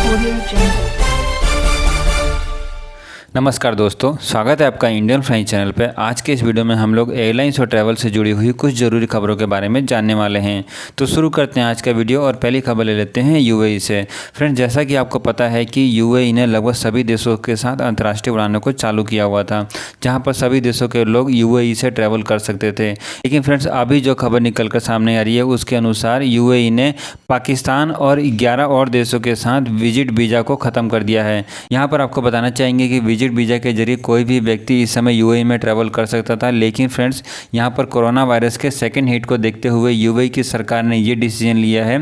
Audio Jungle. नमस्कार दोस्तों, स्वागत है आपका इंडियन फ्लाइंग चैनल पे। आज के इस वीडियो में हम लोग एयरलाइंस और ट्रैवल से जुड़ी हुई कुछ ज़रूरी खबरों के बारे में जानने वाले हैं। तो शुरू करते हैं आज का वीडियो और पहली खबर ले लेते हैं यूएई से। फ्रेंड्स, जैसा कि आपको पता है कि यूएई ने लगभग सभी देशों के साथ अंतर्राष्ट्रीय उड़ानों को चालू किया हुआ था, जहाँ पर सभी देशों के लोग यूएई से ट्रैवल कर सकते थे। लेकिन फ्रेंड्स, अभी जो खबर निकल कर सामने आ रही है उसके अनुसार यूएई ने पाकिस्तान और 11 और देशों के साथ विजिट वीज़ा को ख़त्म कर दिया है। यहाँ पर आपको बताना चाहेंगे कि विजिट वीज़ा के जरिए कोई भी व्यक्ति इस समय यूएई में ट्रैवल कर सकता था, लेकिन फ्रेंड्स यहाँ पर कोरोना वायरस के सेकेंड हिट को देखते हुए यूएई की सरकार ने ये डिसीजन लिया है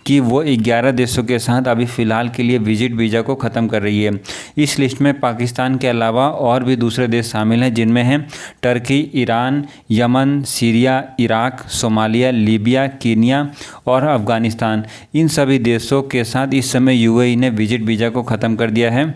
कि वो 11 देशों के साथ अभी फ़िलहाल के लिए विजिट वीज़ा को ख़त्म कर रही है। इस लिस्ट में पाकिस्तान के अलावा और भी दूसरे देश शामिल हैं, जिनमें हैं Turkey, Iran, Yemen, Syria, Iraq, Somalia, Libya, Kenya और अफ़गानिस्तान। इन सभी देशों के साथ इस समय यूएई ने विजिट वीज़ा को ख़त्म कर दिया है।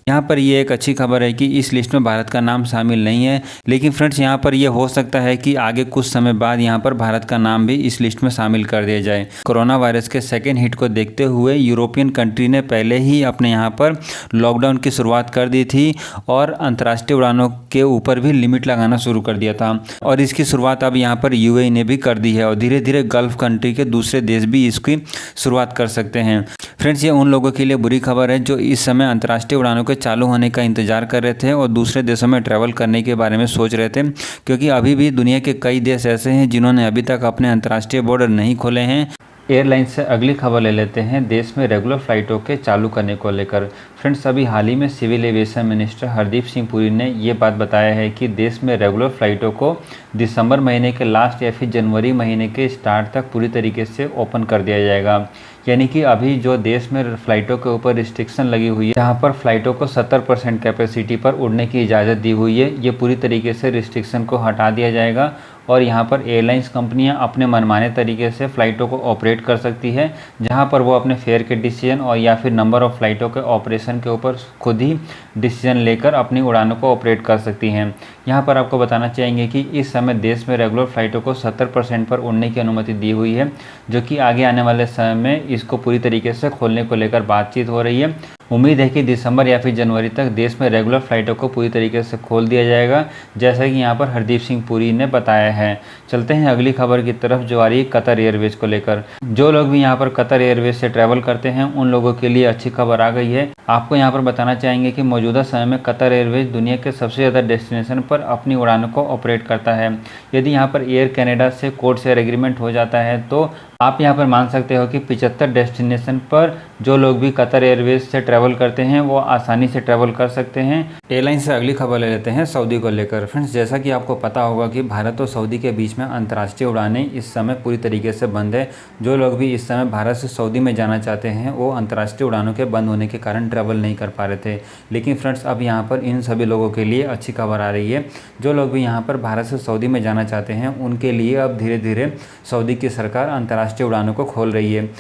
यहाँ पर ये एक अच्छी खबर है कि इस लिस्ट में भारत का नाम शामिल नहीं है, लेकिन फ्रेंड्स यहाँ पर ये हो सकता है कि आगे कुछ समय बाद यहाँ पर भारत का नाम भी इस लिस्ट में शामिल कर दिया जाए। कोरोना वायरस के सेकेंड हिट को देखते हुए यूरोपियन कंट्री ने पहले ही अपने यहाँ पर लॉकडाउन की शुरुआत कर दी थी और अंतर्राष्ट्रीय उड़ानों के ऊपर भी लिमिट लगाना शुरू कर दिया था, और इसकी शुरुआत अब यहाँ पर यूएई ने भी कर दी है और धीरे धीरे गल्फ कंट्री के दूसरे देश भी इसकी शुरुआत कर सकते हैं। फ्रेंड्स, ये उन लोगों के लिए बुरी खबर है जो इस समय अंतर्राष्ट्रीय उड़ानों के चालू होने का इंतजार कर रहे थे और दूसरे देशों में ट्रैवल करने के बारे में सोच रहे थे, क्योंकि अभी भी दुनिया के कई देश ऐसे हैं जिन्होंने अभी तक अपने अंतर्राष्ट्रीय बॉर्डर नहीं खोले हैं। एयरलाइंस से अगली खबर ले लेते हैं देश में रेगुलर फ्लाइटों के चालू करने को लेकर। फ्रेंड्स, अभी हाल ही में civil aviation minister Hardeep Singh Puri ने ये बात बताया है कि देश में रेगुलर फ्लाइटों को दिसंबर महीने के लास्ट या फिर जनवरी महीने के स्टार्ट तक पूरी तरीके से ओपन कर दिया जाएगा। यानी कि अभी जो देश में फ़्लाइटों के ऊपर रिस्ट्रिक्शन लगी हुई है, जहाँ पर फ़्लाइटों को 70% कैपेसिटी पर उड़ने की इजाज़त दी हुई है, ये पूरी तरीके से रिस्ट्रिक्शन को हटा दिया जाएगा और यहाँ पर एयरलाइंस कंपनियाँ अपने मनमाने तरीके से फ़्लाइटों को ऑपरेट कर सकती है, जहाँ पर वो अपने फेयर के डिसीजन और या फिर नंबर ऑफ़ फ़्लाइटों के ऑपरेशन के ऊपर खुद ही डिसीजन लेकर अपनी उड़ानों को ऑपरेट कर सकती हैं। यहाँ पर आपको बताना चाहेंगे कि इस समय देश में रेगुलर फ़्लाइटों को 70% पर उड़ने की अनुमति दी हुई है, जो कि आगे आने वाले समय में इसको पूरी तरीके से खोलने को लेकर बातचीत हो रही है। उम्मीद है कि दिसंबर या फिर जनवरी तक देश में रेगुलर फ़्लाइटों को पूरी तरीके से खोल दिया जाएगा, जैसा कि यहाँ पर हरदीप सिंह पुरी ने बताया है। चलते हैं अगली खबर की तरफ, जो आ रही है कतर एयरवेज को लेकर। जो लोग भी यहाँ पर कतर एयरवेज से ट्रैवल करते हैं उन लोगों के लिए अच्छी खबर आ गई है। आपको यहाँ पर बताना चाहेंगे कि मौजूदा समय में कतर एयरवेज दुनिया के सबसे ज़्यादा डेस्टिनेशन पर अपनी उड़ानों को ऑपरेट करता है। यदि यहाँ पर एयर कनाडा से कोड शेयर एग्रीमेंट हो जाता है तो आप यहाँ पर मान सकते हो कि 75 डेस्टिनेशन पर जो लोग भी कतर एयरवेज से ट्रैवल करते हैं वो आसानी से ट्रैवल कर सकते हैं। एयरलाइन से अगली खबर ले लेते हैं सऊदी को लेकर। फ्रेंड्स, जैसा कि आपको पता होगा कि भारत और सऊदी के बीच में अंतर्राष्ट्रीय उड़ानें इस समय पूरी तरीके से बंद है। जो लोग भी इस समय भारत से सऊदी में जाना चाहते हैं वो अंतर्राष्ट्रीय उड़ानों के बंद होने के कारण ट्रैवल नहीं कर पा रहे थे। लेकिन फ्रेंड्स, अब यहाँ पर इन सभी लोगों के लिए अच्छी खबर आ रही है। जो लोग भी यहाँ पर भारत से सऊदी में जाना चाहते हैं उनके लिए अब धीरे धीरे सऊदी की सरकार अंतर्राष्ट्रीय उड़ानों को खोल रही है।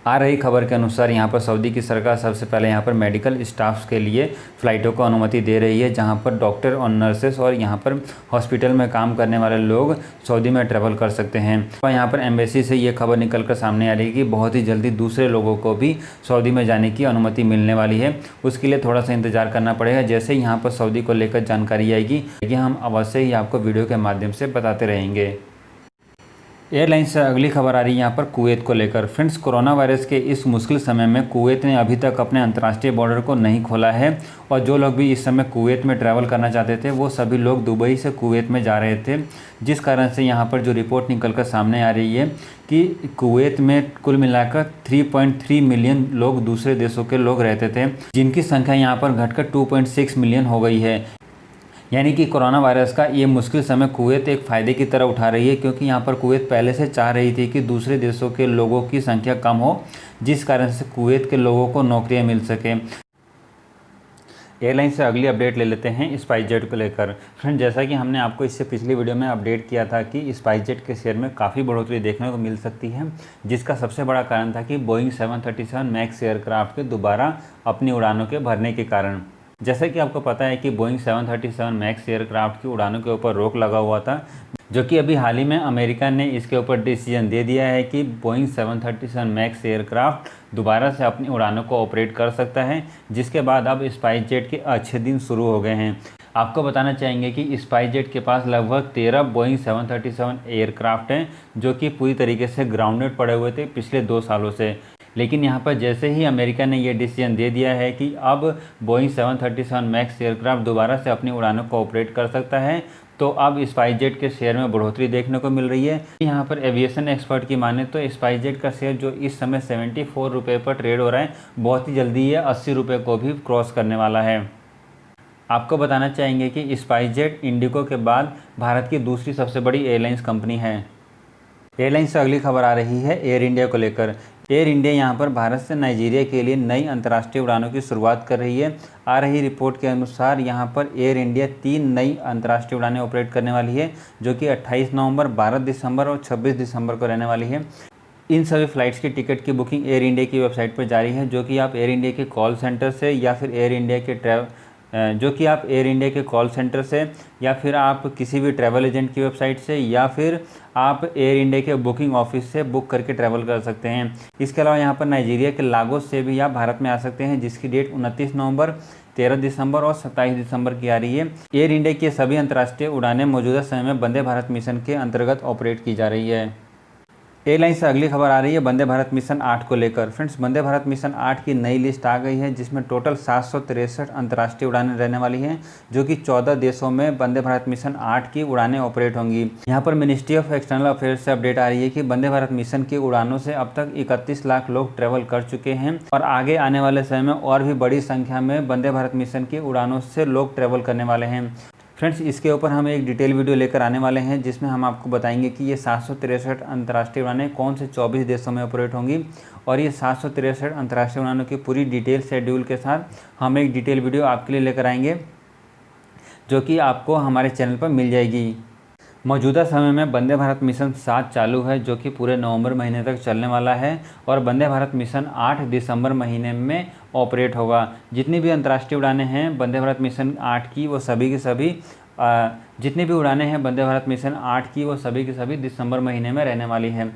आ रही खबर के अनुसार यहाँ पर सऊदी की सरकार सबसे पहले यहाँ पर मेडिकल स्टाफ्स के लिए फ़्लाइटों को अनुमति दे रही है, जहाँ पर डॉक्टर और नर्सेस और यहाँ पर हॉस्पिटल में काम करने वाले लोग सऊदी में ट्रैवल कर सकते हैं। और यहाँ पर एम्बेसी से ये खबर निकल कर सामने आ रही है कि बहुत ही जल्दी दूसरे लोगों को भी सऊदी में जाने की अनुमति मिलने वाली है। उसके लिए थोड़ा सा इंतजार करना पड़ेगा। जैसे ही यहाँ पर सऊदी को लेकर जानकारी आएगी हम अवश्य ही आपको वीडियो के माध्यम से बताते रहेंगे। एयरलाइन से अगली खबर आ रही है यहाँ पर कुवैत को लेकर। फ्रेंड्स, कोरोना वायरस के इस मुश्किल समय में कुवैत ने अभी तक अपने अंतर्राष्ट्रीय बॉर्डर को नहीं खोला है और जो लोग भी इस समय कुवैत में ट्रैवल करना चाहते थे वो सभी लोग दुबई से कुवैत में जा रहे थे, जिस कारण से यहाँ पर जो रिपोर्ट निकल कर सामने आ रही है कि कुवैत में कुल मिलाकर 3.3 मिलियन लोग दूसरे देशों के लोग रहते थे, जिनकी संख्या यहाँ पर घटकर 2.6 मिलियन हो गई है। यानी कि कोरोना वायरस का ये मुश्किल समय कुवैत एक फ़ायदे की तरह उठा रही है, क्योंकि यहाँ पर कुवैत पहले से चाह रही थी कि दूसरे देशों के लोगों की संख्या कम हो, जिस कारण से कुवैत के लोगों को नौकरियाँ मिल सके। एयरलाइन से अगली अपडेट ले लेते हैं स्पाइसजेट को लेकर। फ्रेंड, जैसा कि हमने आपको इससे पिछली वीडियो में अपडेट किया था कि स्पाइसजेट के शेयर में काफ़ी बढ़ोतरी देखने को मिल सकती है, जिसका सबसे बड़ा कारण था कि बोइंग 737 मैक्स एयरक्राफ्ट के दोबारा अपनी उड़ानों के भरने के कारण। जैसा कि आपको पता है कि बोइंग 737 मैक्स एयरक्राफ्ट की उड़ानों के ऊपर रोक लगा हुआ था, जो कि अभी हाल ही में अमेरिका ने इसके ऊपर डिसीजन दे दिया है कि बोइंग 737 मैक्स एयरक्राफ्ट दोबारा से अपनी उड़ानों को ऑपरेट कर सकता है, जिसके बाद अब स्पाइस जेट के अच्छे दिन शुरू हो गए हैं। आपको बताना चाहेंगे कि स्पाइस जेट के पास लगभग 13 बोइंग 737 एयरक्राफ्ट हैं, जो कि पूरी तरीके से ग्राउंडेड पड़े हुए थे पिछले 2 सालों से। लेकिन यहाँ पर जैसे ही अमेरिका ने ये डिसीजन दे दिया है कि अब बोइंग 737 मैक्स एयरक्राफ्ट दोबारा से अपनी उड़ानों को ऑपरेट कर सकता है, तो अब स्पाइस जेट के शेयर में बढ़ोतरी देखने को मिल रही है। यहाँ पर एविएशन एक्सपर्ट की माने तो स्पाइस जेट का शेयर जो इस समय 74 रुपये पर ट्रेड हो रहा है, बहुत ही जल्दी ये 80 रुपये को भी क्रॉस करने वाला है। आपको बताना चाहेंगे कि स्पाइस जेट इंडिगो के बाद भारत की दूसरी सबसे बड़ी एयरलाइंस कंपनी है। एयरलाइन से अगली खबर आ रही है एयर इंडिया को लेकर। एयर इंडिया यहां पर भारत से नाइजीरिया के लिए नई अंतर्राष्ट्रीय उड़ानों की शुरुआत कर रही है। आ रही रिपोर्ट के अनुसार यहां पर एयर इंडिया 3 नई अंतर्राष्ट्रीय उड़ानें ऑपरेट करने वाली है, जो कि 28 नवंबर, 12 दिसंबर और 26 दिसंबर को रहने वाली है। इन सभी फ्लाइट्स की टिकट की बुकिंग एयर इंडिया की वेबसाइट पर जारी है, जो कि आप एयर इंडिया के कॉल सेंटर से या फिर एयर इंडिया किसी भी ट्रैवल एजेंट की वेबसाइट से या फिर आप एयर इंडिया के बुकिंग ऑफिस से बुक करके ट्रैवल कर सकते हैं। इसके अलावा यहाँ पर नाइजीरिया के लागोस से भी आप भारत में आ सकते हैं, जिसकी डेट 29 नवंबर, 13 दिसंबर और 27 दिसंबर की आ रही है। एयर इंडिया की सभी अंतर्राष्ट्रीय उड़ानें मौजूदा समय में वंदे भारत मिशन के अंतर्गत ऑपरेट की जा रही है। एयरलाइन से अगली खबर आ रही है वंदे भारत मिशन 8 को लेकर। फ्रेंड्स, वंदे भारत मिशन 8 की नई लिस्ट आ गई है, जिसमें टोटल 763 अंतर्राष्ट्रीय उड़ानें रहने वाली हैं, जो कि 14 देशों में वंदे भारत मिशन 8 की उड़ानें ऑपरेट होंगी। यहां पर मिनिस्ट्री ऑफ एक्सटर्नल अफेयर्स से अपडेट आ रही है कि वंदे भारत मिशन की उड़ानों से अब तक 31 लाख लोग ट्रैवल कर चुके हैं और आगे आने वाले समय में और भी बड़ी संख्या में वंदे भारत मिशन की उड़ानों से लोग ट्रैवल करने वाले हैं। फ्रेंड्स, इसके ऊपर हम एक डिटेल वीडियो लेकर आने वाले हैं, जिसमें हम आपको बताएंगे कि ये 763 अंतर्राष्ट्रीय उड़ानें कौन से 24 देशों में ऑपरेट होंगी, और ये 763 अंतर्राष्ट्रीय उड़ानों की पूरी डिटेल शेड्यूल के साथ हम एक डिटेल वीडियो आपके लिए लेकर आएंगे, जो कि आपको हमारे चैनल पर मिल जाएगी। मौजूदा समय में वंदे भारत मिशन 7 चालू है, जो कि पूरे नवंबर महीने तक चलने वाला है, और वंदे भारत मिशन 8 दिसंबर महीने में ऑपरेट होगा। जितनी भी अंतर्राष्ट्रीय उड़ानें हैं वंदे भारत मिशन 8 की, वो सभी की सभी जितनी भी उड़ानें हैं वंदे भारत मिशन 8 की, वो सभी की सभी दिसंबर महीने में रहने वाली हैं।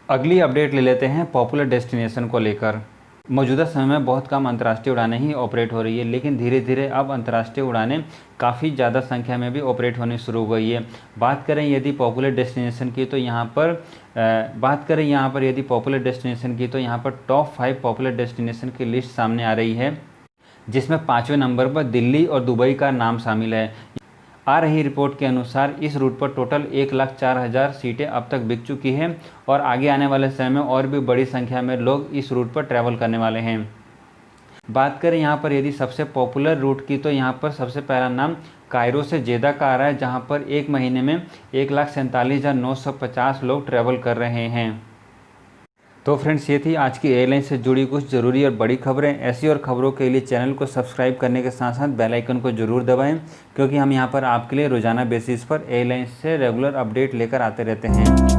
अगली अपडेट ले लेते हैं पॉपुलर डेस्टिनेशन को लेकर। मौजूदा समय में बहुत कम अंतर्राष्ट्रीय उड़ानें ही ऑपरेट हो रही है, लेकिन धीरे धीरे अब अंतर्राष्ट्रीय उड़ानें काफ़ी ज़्यादा संख्या में भी ऑपरेट होनी शुरू हो गई है। बात करें यदि पॉपुलर डेस्टिनेशन की तो यहाँ पर टॉप 5 पॉपुलर डेस्टिनेशन की लिस्ट सामने आ रही है, जिसमें 5वें नंबर पर दिल्ली और दुबई का नाम शामिल है। आ रही रिपोर्ट के अनुसार इस रूट पर टोटल 1,04,000 सीटें अब तक बिक चुकी हैं और आगे आने वाले समय में और भी बड़ी संख्या में लोग इस रूट पर ट्रैवल करने वाले हैं। बात करें यहाँ पर यदि सबसे पॉपुलर रूट की, तो यहाँ पर सबसे पहला नाम कायरो से जेदा का आ रहा है, जहाँ पर एक महीने में 1,47,950 लोग ट्रैवल कर रहे हैं। तो फ्रेंड्स, ये थी आज की एयरलाइन से जुड़ी कुछ ज़रूरी और बड़ी खबरें। ऐसी और खबरों के लिए चैनल को सब्सक्राइब करने के साथ साथ बेल आइकन को जरूर दबाएं, क्योंकि हम यहाँ पर आपके लिए रोजाना बेसिस पर एयरलाइन से रेगुलर अपडेट लेकर आते रहते हैं।